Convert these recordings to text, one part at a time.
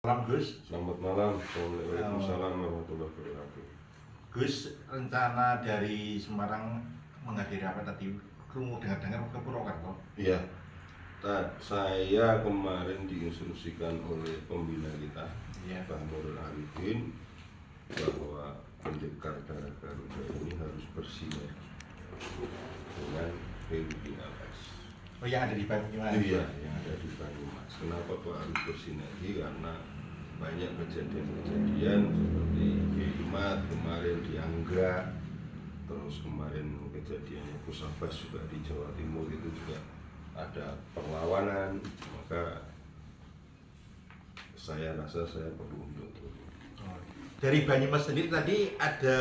malam Gus. Selamat malam. Waalaikumsalam warahmatullahi wabarakatuh. Gus, rencana dari Semarang menghadiri apa tadi? Kamu dengar-dengar ke Purwokerto? Iya. Saya kemarin diinstruksikan oleh pembina kita, Pak Nurul Arifin, bahwa pendekar darah Garuda ini harus bersinergi dengan PUILS. Oh, yang ada di Banyumas? Iya, yang ada di Banyumas. Kenapa kok harus bersinergi? Karena banyak kejadian-kejadian seperti Kimat kemarin di Anggra, terus kemarin kejadiannya Gus Abbas juga di Jawa Timur itu juga ada perlawanan, maka saya rasa saya perlu untuk Dari Banyumas sendiri tadi ada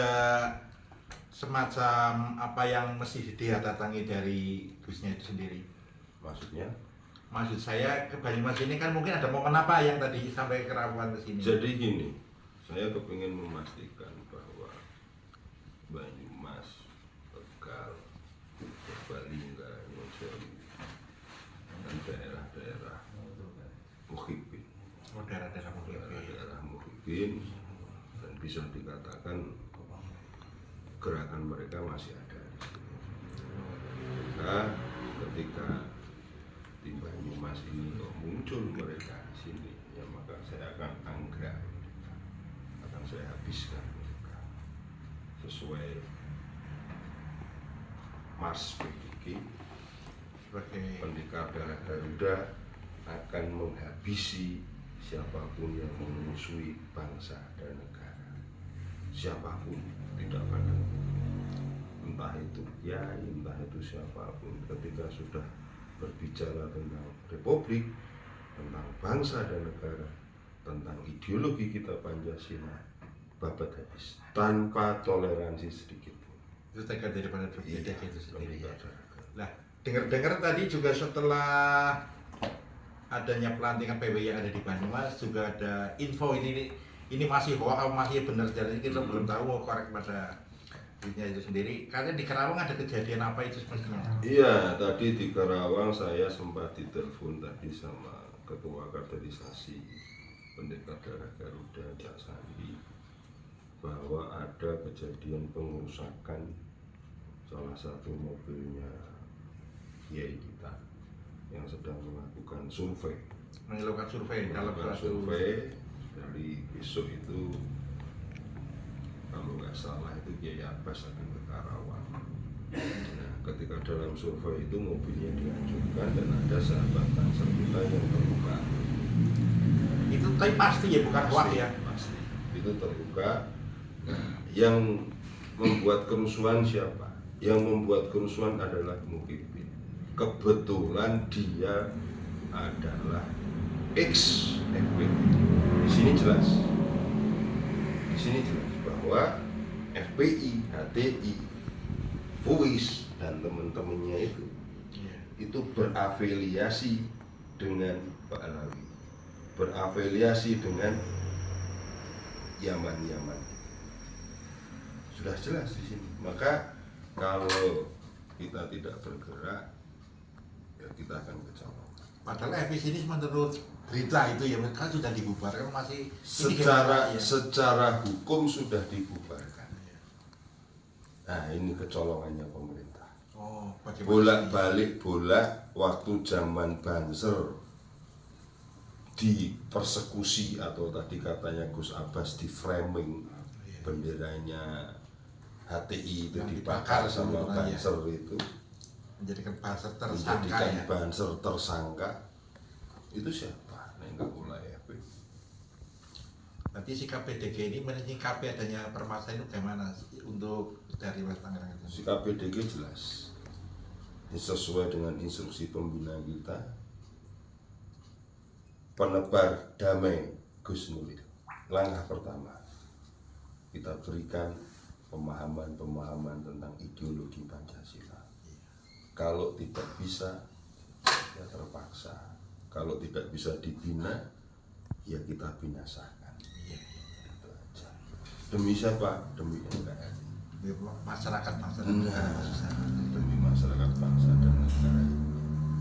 semacam apa yang mesti didatangi dari Gusnya itu sendiri? Maksudnya? Maksud saya ke Banyumas ini kan mungkin ada momen apa yang tadi sampai ke Rawan ke sini? Jadi gini, saya kepingin memastikan bahwa Banyumas, Tegal, Purbalingga, Wonosobo, dan daerah-daerah Muhibin, daerah-daerah daerah Muhibin, dan bisa dikatakan gerakan mereka masih ada di sini. Maka ketika di Banyumas ini muncul mereka di sini, ya maka saya akan anggrek, akan saya habiskan mereka sesuai Mars PDG. sebagai Pendekar darah Garuda akan menghabisi siapapun yang memusuhi bangsa dan negara. Siapapun, tidak pandang entah itu kiai, entah itu siapapun. Ketika sudah berbicara tentang republik, tentang bangsa dan negara, tentang ideologi kita Pancasila, babat habis tanpa toleransi sedikit pun. itu tegak daripada berbeda itu sendiri. Pendekar darah Garuda. Nah, dengar-dengar tadi juga setelah adanya pelantikan PWI yang ada di Banyumas juga ada info ini masih hoax masih benar jadi kita belum tahu mau korek pada dirinya itu sendiri. Karena di Karawang ada kejadian apa itu sebenarnya? Iya, tadi di Karawang saya sempat ditelepon tadi sama Ketua Kaderisasi Pendekar Darah Garuda Cak Sandi bahwa ada kejadian pengerusakan salah satu mobilnya kiai kita yang sedang melakukan survei. Melakukan survei dalam Melakukan suatu survei dari besok itu kalau nggak salah itu Kiai Abbas akan ke Karawang. Nah, ketika dalam survei itu mobilnya dihancurkan dan ada sahabat bangsa kita yang terluka. itu tapi pasti ya bukan hoax ya. Pasti itu terluka. Nah, yang membuat kerusuhan siapa? Yang membuat kerusuhan adalah Muhibin. Kebetulan dia adalah ex FPI. Di sini jelas bahwa FPI, HTI, FUIS dan teman-temannya itu berafiliasi dengan Pak Alawi, berafiliasi dengan Yaman. Sudah jelas di sini. Maka kalau kita tidak bergerak, ya kita akan kecewa. Padahal FIS ini menurut berita itu ya kan sudah dibubarkan masih secara hukum sudah dibubarkan. Nah, ini kecolongannya pemerintah. Oh, Bolak-balik waktu zaman Banser dipersekusi atau tadi katanya Gus Abbas di framing, benderanya HTI itu yang dibakar sama Banser itu. Menjadikan Banser tersangka. Itu siapa? Enggak mulai FP. Nanti sikap PDG ini menyikapi adanya permasalahan itu bagaimana untuk dari Mas Tangerang itu? Sikap PDG jelas. Ini sesuai dengan instruksi pembina kita. Penebar damai Gus Nuril. Langkah pertama, kita berikan pemahaman tentang ideologi Pancasila. Kalau tidak bisa, ya terpaksa. Kalau tidak bisa dibina, ya kita binasakan. Itu aja. Demi siapa? Demi NKRI. Masyarakat bangsa Demi masyarakat bangsa dan negara.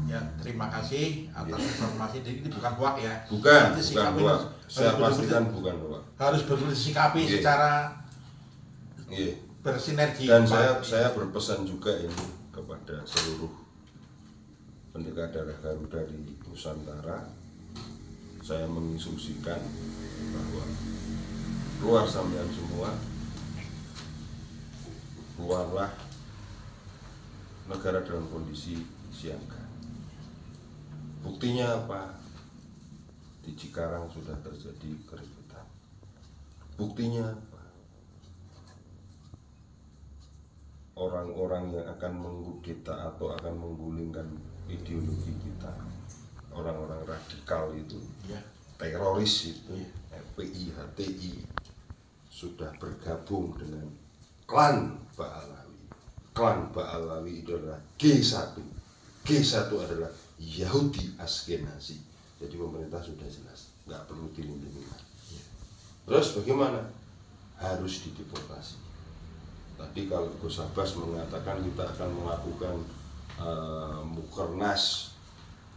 Ya, terima kasih atas informasi. Jadi ini bukan hoak ya. Bukan, Nanti bukan sikap ini hoak. Saya harus pastikan bukan hoak. harus betul disikapi Iya. secara Iya. bersinergi. Dan Pak. saya berpesan juga ini kepada seluruh pendekar darah Garuda di Nusantara. Saya menginstruksikan bahwa keluar sampean semua, keluarlah negara dalam kondisi siaga. Buktinya apa? Di Cikarang sudah terjadi keributan. Buktinya apa? Orang-orang yang akan mengkudeta atau akan menggulingkan ideologi kita, orang-orang radikal itu, Ya. teroris itu, FPI, HTI, sudah bergabung dengan klan Ba'alawi. Klan Ba'alawi itu adalah G1. G1 adalah Yahudi Askenazi. Jadi pemerintah sudah jelas, nggak perlu dilindungi lagi. Terus bagaimana? Harus dideportasi. Tadi kalau Gus Abbas mengatakan kita akan melakukan mukernas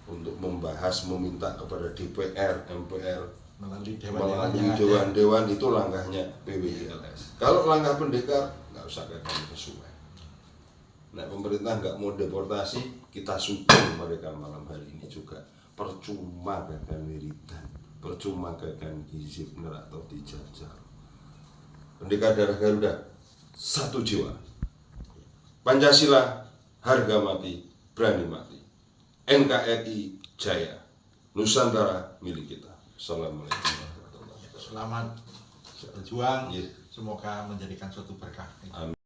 untuk membahas, meminta kepada DPR, MPR Melalui melalui dewan-dewan, itu langkahnya PWILS. Kalau langkah pendekar nggak usah kagak sesuai. Nah, pemerintah nggak mau deportasi, kita syuting mereka malam hari ini juga. Percuma gagal wiridan, percuma gagal hizib atau dijajal. Pendekar darah Garuda, satu jiwa. Pancasila, harga mati, berani mati. NKRI jaya, Nusantara milik kita. Assalamualaikum warahmatullahi wabarakatuh. Selamat berjuang. Yes. Semoga menjadikan suatu berkah. Amin.